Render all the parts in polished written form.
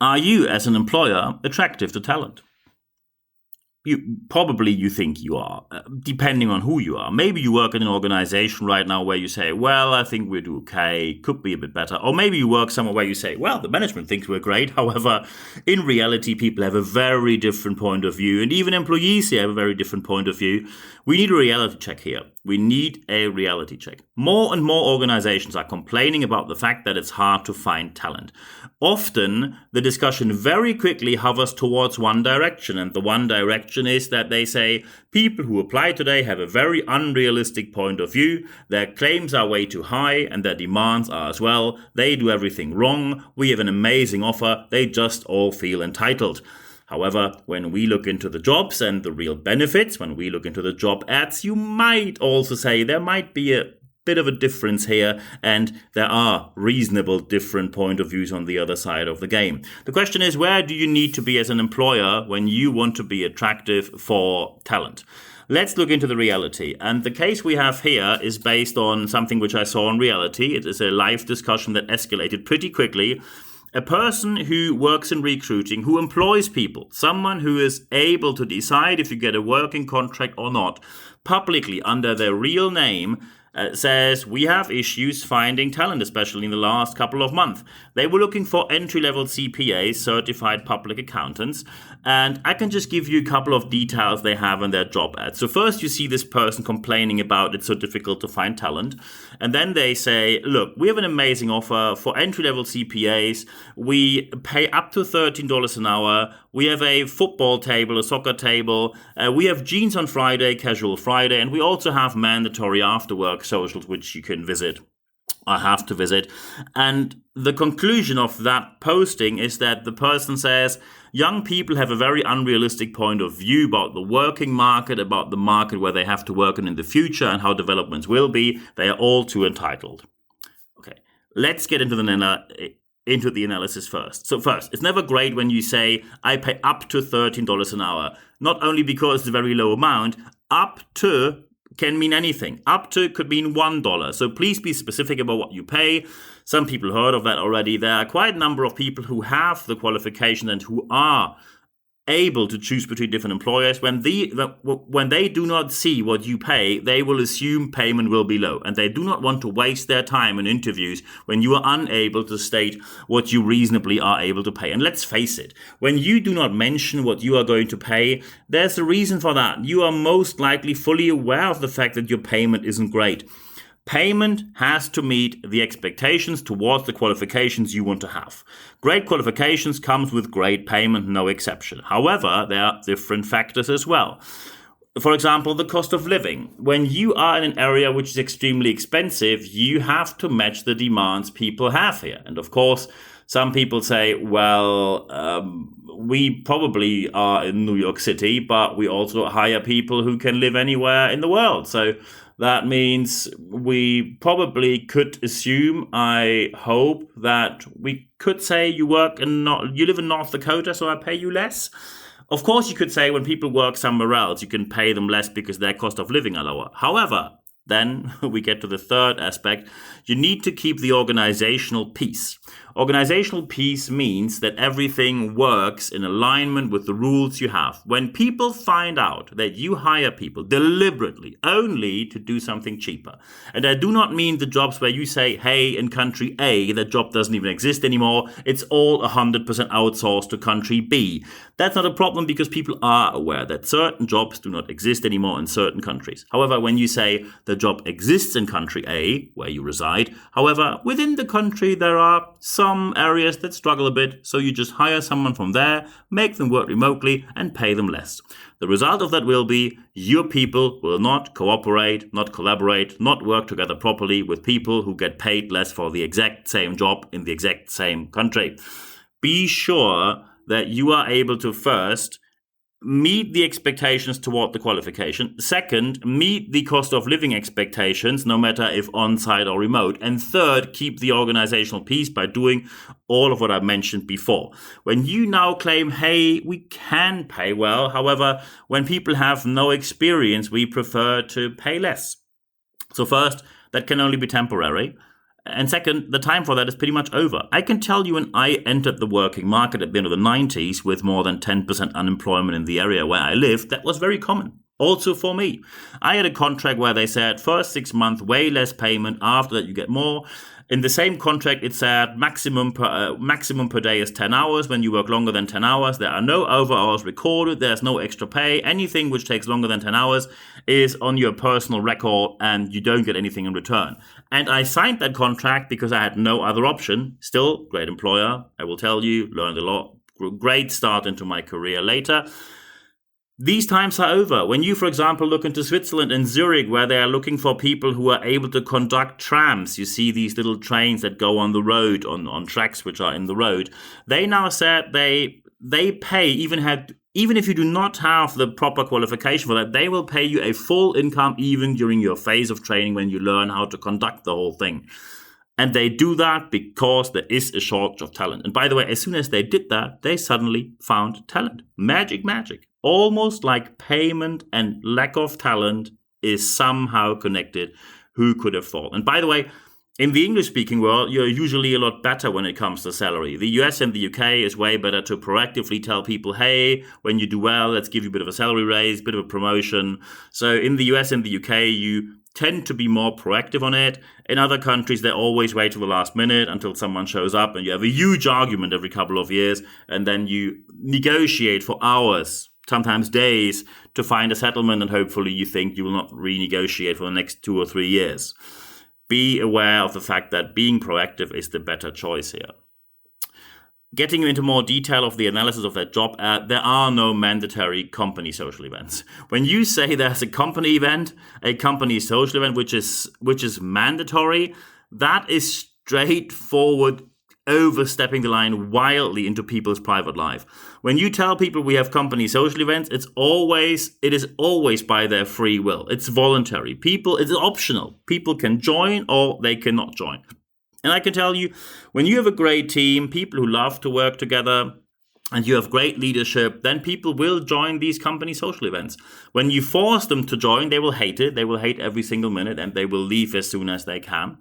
Are you, as an employer, attractive to talent? You think you are, depending on who you are. Maybe you work in an organization right now where you say, well, I think we're okay, could be a bit better. Or maybe you work somewhere where you say, well, the management thinks we're great. However, in reality, people have a very different point of view. And even employees here have a very different point of view. We need a reality check here. We need a reality check. More and more organizations are complaining about the fact that it's hard to find talent. Often, the discussion very quickly hovers towards one direction, and the one direction is that they say people who apply today have a very unrealistic point of view, their claims are way too high, and their demands are as well. They do everything wrong, we have an amazing offer, they just all feel entitled. However, when we look into the jobs and the real benefits, when we look into the job ads, you might also say there might be a bit of a difference here, and there are reasonable different point of views on the other side of the game. The question is, where do you need to be as an employer when you want to be attractive for talent? Let's look into the reality. And the case we have here is based on something which I saw in reality. It is a live discussion that escalated pretty quickly. A person who works in recruiting, who employs people, someone who is able to decide if you get a working contract or not, publicly under their real name, says we have issues finding talent, especially in the last couple of months. They were looking for entry-level CPAs, certified public accountants, and I can just give you a couple of details they have in their job ad. So first you see this person complaining about it's so difficult to find talent, and then they say, look, we have an amazing offer for entry-level CPAs. We pay up to $13 an hour. We have a football table, a soccer table. We have jeans on Friday, casual Friday, and we also have mandatory after-work socials, which you can visit. I have to visit. And the conclusion of that posting is that the person says, young people have a very unrealistic point of view about the working market, about the market where they have to work in the future and how developments will be. They are all too entitled. Okay, let's get into the analysis first. So first, it's never great when you say, I pay up to $13 an hour. Not only because it's a very low amount, up to can mean anything. Up to could mean $1. So please be specific about what you pay. Some people heard of that already. There are quite a number of people who have the qualification and who are able to choose between different employers. When they do not see what you pay, they will assume payment will be low, and they do not want to waste their time in interviews when you are unable to state what you reasonably are able to pay. And let's face it, when you do not mention what you are going to pay, there's a reason for that. You are most likely fully aware of the fact that your payment isn't great. Payment has to meet the expectations towards the qualifications you want to have. Great qualifications comes with great payment, no exception. However, there are different factors as well. For example, the cost of living. When you are in an area which is extremely expensive, you have to match the demands people have here. And of course, some people say, well, we probably are in New York City, but we also hire people who can live anywhere in the world. So that means we probably could assume, I hope, that we could say you live in North Dakota, so I pay you less. Of course, you could say when people work somewhere else, you can pay them less because their cost of living are lower. However, then we get to the third aspect. You need to keep the organizational peace. Organizational peace means that everything works in alignment with the rules you have. When people find out that you hire people deliberately only to do something cheaper, and I do not mean the jobs where you say, hey, in country A, that job doesn't even exist anymore, it's all 100% outsourced to country B. That's not a problem because people are aware that certain jobs do not exist anymore in certain countries. However, when you say the job exists in country A, where you reside, however, within the country there are some areas that struggle a bit, so you just hire someone from there, make them work remotely, and pay them less. The result of that will be your people will not cooperate, not collaborate, not work together properly with people who get paid less for the exact same job in the exact same country. Be sure that you are able to first meet the expectations toward the qualification. Second, meet the cost of living expectations, no matter if on-site or remote. And third, keep the organizational peace by doing all of what I mentioned before. When you now claim, hey, we can pay well, however, when people have no experience, we prefer to pay less. So first, that can only be temporary. And second, the time for that is pretty much over. I can tell you when I entered the working market at the end of the 90s with more than 10% unemployment in the area where I lived, that was very common. Also for me. I had a contract where they said first 6 months, way less payment. After that, you get more. In the same contract, it said maximum per day is 10 hours. When you work longer than 10 hours, there are no over hours recorded. There's no extra pay. Anything which takes longer than 10 hours is on your personal record and you don't get anything in return. And I signed that contract because I had no other option. Still, great employer, I will tell you, learned a lot. Great start into my career later. These times are over. When you, for example, look into Switzerland and Zurich, where they are looking for people who are able to conduct trams, you see these little trains that go on the road, on tracks which are in the road. They now said they pay, even if you do not have the proper qualification for that, they will pay you a full income even during your phase of training when you learn how to conduct the whole thing. And they do that because there is a shortage of talent. And by the way, as soon as they did that, they suddenly found talent. Magic. Almost like payment and lack of talent is somehow connected. Who could have thought? And by the way, in the English-speaking world, you're usually a lot better when it comes to salary. The US and the UK is way better to proactively tell people, hey, when you do well, let's give you a bit of a salary raise, a bit of a promotion. So in the US and the UK, you tend to be more proactive on it. In other countries, they always wait till the last minute until someone shows up and you have a huge argument every couple of years. And then you negotiate for hours, sometimes days, to find a settlement. And hopefully you think you will not renegotiate for the next 2 or 3 years. Be aware of the fact that being proactive is the better choice here. Getting into more detail of the analysis of that job ad, there are no mandatory company social events. When you say there's a company event, a company social event, which is mandatory, that is straightforward overstepping the line wildly into people's private life. When you tell people we have company social events, it is always by their free will. It's voluntary. It's optional. People can join or they cannot join. And I can tell you, when you have a great team, people who love to work together, and you have great leadership, then people will join these company social events. When you force them to join, they will hate it. They will hate every single minute and they will leave as soon as they can.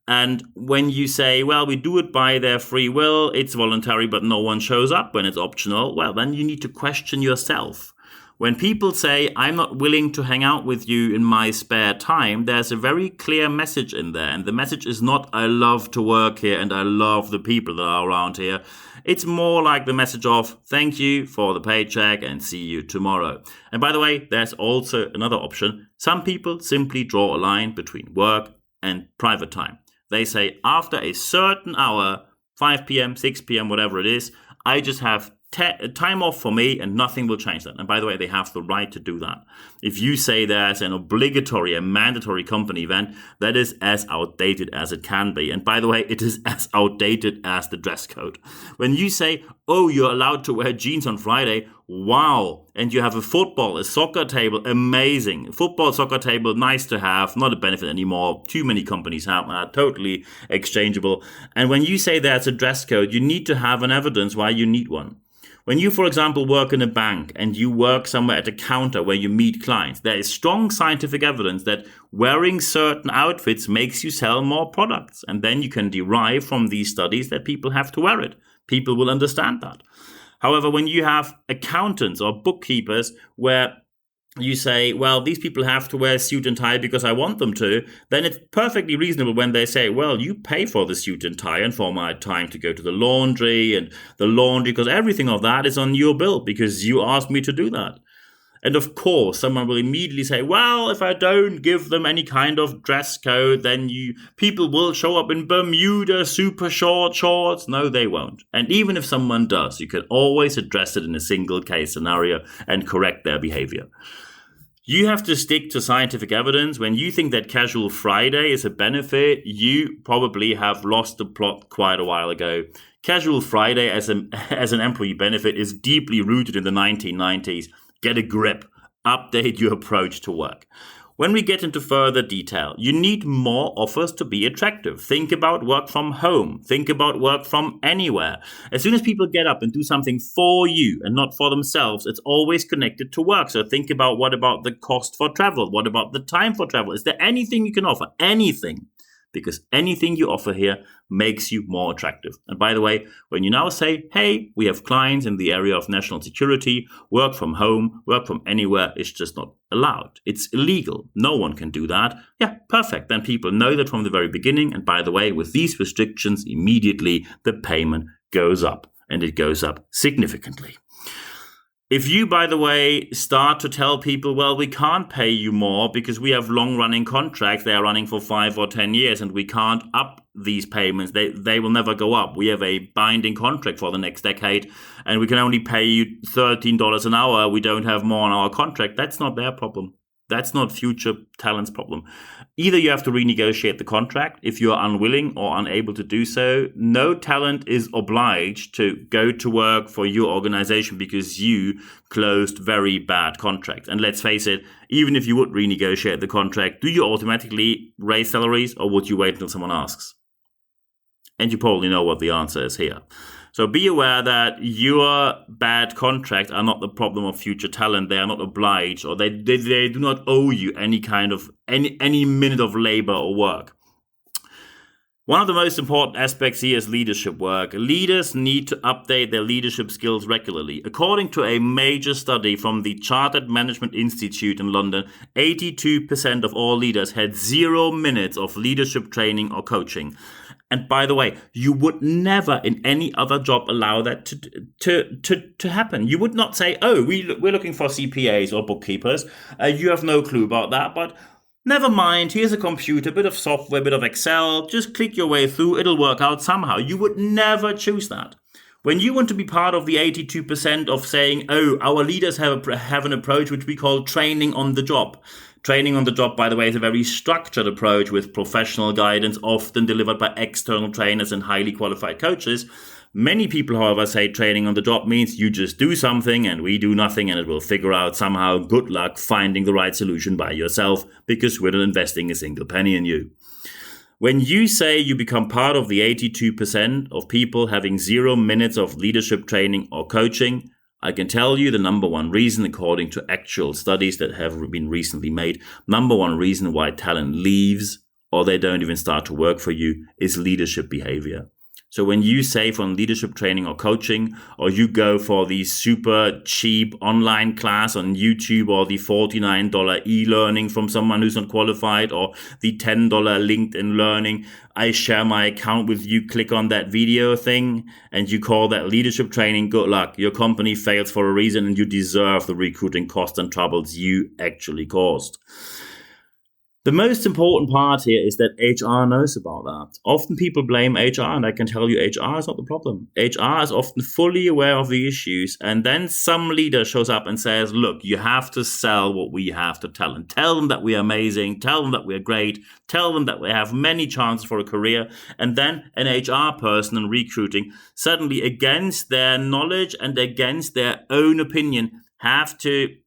And when you say, well, we do it by their free will, it's voluntary, but no one shows up when it's optional, well, then you need to question yourself. When people say, I'm not willing to hang out with you in my spare time, there's a very clear message in there. And the message is not, I love to work here and I love the people that are around here. It's more like the message of, thank you for the paycheck and see you tomorrow. And by the way, there's also another option. Some people simply draw a line between work and private time. They say, after a certain hour, 5 p.m., 6 p.m., whatever it is, I just have time off for me and nothing will change that. And by the way, they have the right to do that. If you say there's an obligatory, a mandatory company event, that is as outdated as it can be. And by the way, it is as outdated as the dress code. When you say, oh, you're allowed to wear jeans on Friday, wow. And you have a soccer table, amazing. Football, soccer table, nice to have, not a benefit anymore. Too many companies have that, totally exchangeable. And when you say there's a dress code, you need to have an evidence why you need one. When you, for example, work in a bank and you work somewhere at a counter where you meet clients, there is strong scientific evidence that wearing certain outfits makes you sell more products. And then you can derive from these studies that people have to wear it. People will understand that. However, when you have accountants or bookkeepers where you say, well, these people have to wear a suit and tie because I want them to, then it's perfectly reasonable when they say, well, you pay for the suit and tie and for my time to go to the laundry because everything of that is on your bill because you asked me to do that. And of course, someone will immediately say, well, if I don't give them any kind of dress code, then people will show up in Bermuda, super short shorts. No, they won't. And even if someone does, you can always address it in a single case scenario and correct their behavior. You have to stick to scientific evidence. When you think that casual Friday is a benefit, you probably have lost the plot quite a while ago. Casual Friday as an employee benefit is deeply rooted in the 1990s. Get a grip. Update your approach to work. When we get into further detail, you need more offers to be attractive. Think about work from home. Think about work from anywhere. As soon as people get up and do something for you and not for themselves, it's always connected to work. So think about, what about the cost for travel? What about the time for travel? Is there anything you can offer? Anything. because anything you offer here makes you more attractive. And by the way, when you now say, hey, we have clients in the area of national security, work from home, work from anywhere, it's just not allowed. It's illegal. No one can do that. Yeah, perfect. Then people know that from the very beginning. And by the way, with these restrictions, immediately the payment goes up, and it goes up significantly. If you, by the way, start to tell people, well, we can't pay you more because we have long-running contracts, they are running for 5 or 10 years, and we can't up these payments, they will never go up. We have a binding contract for the next decade, and we can only pay you $13 an hour. We don't have more on our contract. That's not their problem. That's not future talent's problem. Either you have to renegotiate the contract if you are unwilling or unable to do so. No talent is obliged to go to work for your organization because you closed very bad contracts. And let's face it, even if you would renegotiate the contract, do you automatically raise salaries, or would you wait until someone asks? And you probably know what the answer is here. So be aware that your bad contracts are not the problem of future talent. They are not obliged, or they do not owe you any kind of any minute of labor or work. One of the most important aspects here is leadership work. Leaders need to update their leadership skills regularly. According to a major study from the Chartered Management Institute in London, 82% of all leaders had 0 minutes of leadership training or coaching. And by the way, you would never in any other job allow that to happen. You would not say, oh, we're looking for CPAs or bookkeepers. You have no clue about that, but never mind. Here's a computer, a bit of software, a bit of Excel. Just click your way through. It'll work out somehow. You would never choose that. When you want to be part of the 82% of saying, oh, our leaders have an approach which we call training on the job. Training on the job, by the way, is a very structured approach with professional guidance, often delivered by external trainers and highly qualified coaches. Many people, however, say training on the job means you just do something and we do nothing and it will figure out somehow. Good luck finding the right solution by yourself, because we're not investing a single penny in you. When you say you become part of the 82% of people having 0 minutes of leadership training or coaching, I can tell you the number one reason, according to actual studies that have been recently made, number one reason why talent leaves or they don't even start to work for you is leadership behavior. So when you say from leadership training or coaching, or you go for the super cheap online class on YouTube, or the $49 e-learning from someone who's not qualified, or the $10 LinkedIn learning, I share my account with you, click on that video thing, and you call that leadership training, good luck. Your company fails for a reason and you deserve the recruiting costs and troubles you actually caused. The most important part here is that HR knows about that. Often people blame HR, and I can tell you HR is not the problem. HR is often fully aware of the issues, and then some leader shows up and says, look, you have to sell what we have to tell them. Tell them that we are amazing, tell them that we are great, tell them that we have many chances for a career, and then an HR person in recruiting suddenly, against their knowledge and against their own opinion, has to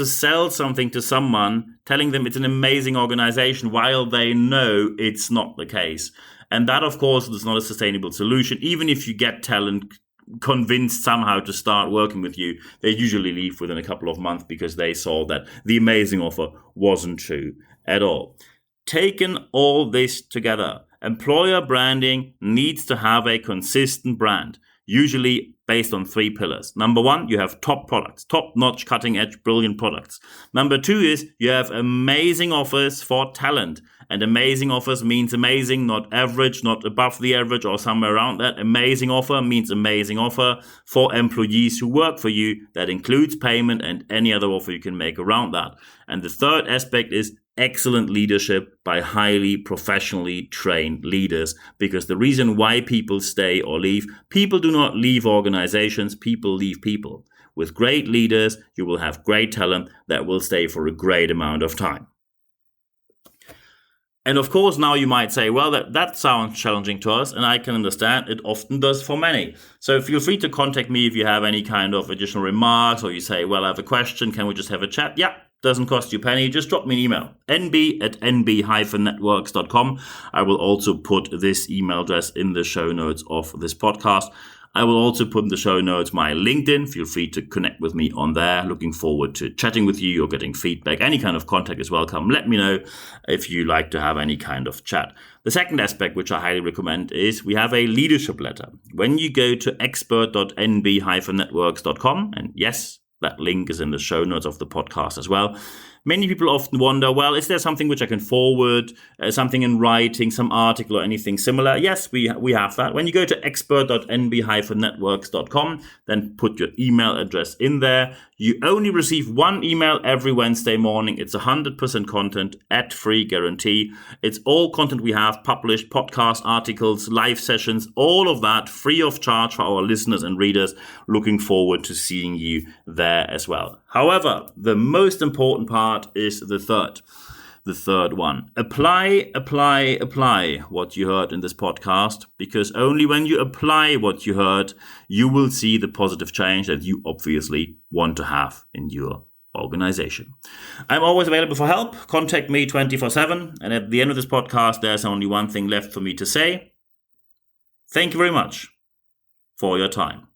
sell something to someone, telling them it's an amazing organization while they know it's not the case. And that, of course, is not a sustainable solution. Even if you get talent convinced somehow to start working with you, they usually leave within a couple of months because they saw that the amazing offer wasn't true at all. Taken all this together, employer branding needs to have a consistent brand, usually based on 3 pillars. Number 1, you have top products, top-notch, cutting-edge, brilliant products. Number 2 is you have amazing offers for talent. And amazing offers means amazing, not average, not above the average or somewhere around that. Amazing offer means amazing offer for employees who work for you. That includes payment and any other offer you can make around that. And the third aspect is excellent leadership by highly professionally trained leaders, because the reason why people stay or leave, people do not leave organizations, people leave people. With great leaders, you will have great talent that will stay for a great amount of time. And of course, now you might say, well, that sounds challenging to us, and I can understand it often does for many. So feel free to contact me if you have any kind of additional remarks, or you say, well, I have a question, can we just have a chat? Yeah. Doesn't cost you a penny. Just drop me an email, nb@nb-networks.com. I will also put this email address in the show notes of this podcast. I will also put in the show notes my LinkedIn. Feel free to connect with me on there. Looking forward to chatting with you or getting feedback. Any kind of contact is welcome. Let me know if you like to have any kind of chat. The second aspect, which I highly recommend, is we have a leadership letter. When you go to expert.nb-networks.com, and yes, that link is in the show notes of the podcast as well. Many people often wonder, well, is there something which I can forward, something in writing, some article or anything similar? Yes, we have that. When you go to expert.nb-networks.com, then put your email address in there. You only receive one email every Wednesday morning. It's 100% content at free guarantee. It's all content we have published, podcast articles, live sessions, all of that free of charge for our listeners and readers. Looking forward to seeing you there as well. However, the most important part is the third one. Apply what you heard in this podcast, because only when you apply what you heard, you will see the positive change that you obviously want to have in your organization. I'm always available for help. Contact me 24/7. And at the end of this podcast, there's only one thing left for me to say. Thank you very much for your time.